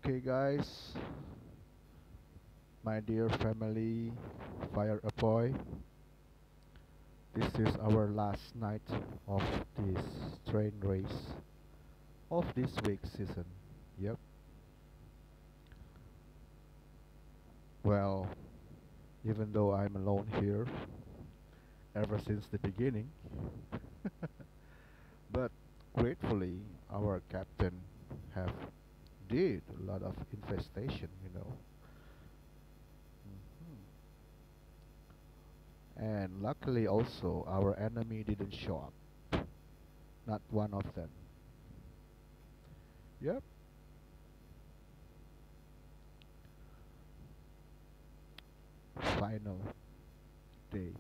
Okay, guys, my dear family, Fire APOY, this is our last night of this train race of this week's season. Yep. Well, even though I'm alone here ever since the beginning, but gratefully our captain have did a lot of infestation. And luckily also our enemy didn't show up. Not one of them. Yep. Final day.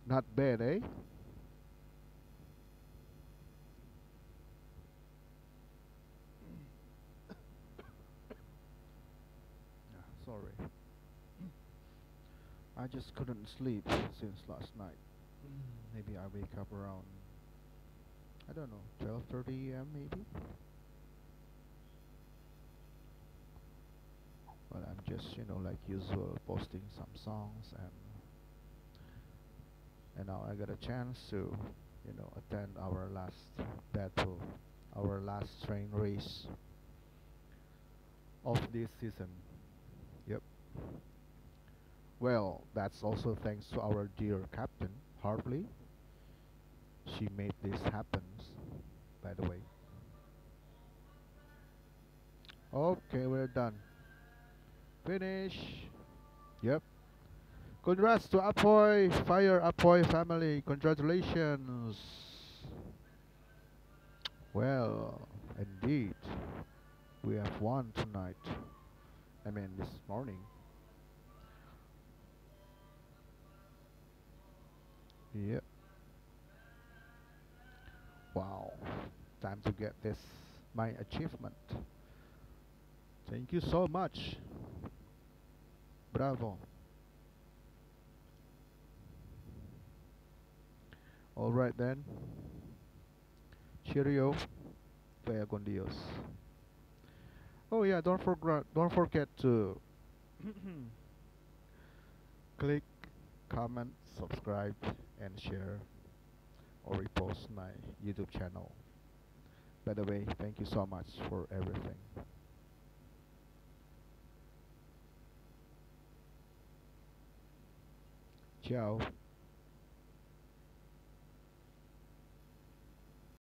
Not bad, eh? Yeah, sorry. I just couldn't sleep since last night. Maybe I wake up around, I don't know, 12:30 a.m. maybe. But I'm just, like usual, posting some songs, and now I got a chance to, attend our last battle, our last train race of this season. Yep. Well, that's also thanks to our dear captain, Hartley. She made this happen, by the way. Okay, we're done. Finish. Yep. Congrats to Apoy, Fire Apoy family. Congratulations. Well, indeed, we have won tonight. I mean, this morning. Yep. Wow. Time to get this, my achievement. Thank you so much. Bravo. Alright then. Cheerio. Vaya con Dios. Oh yeah, don't forget to click, comment, subscribe, and share or repost my YouTube channel. By the way, thank you so much for everything. Ciao.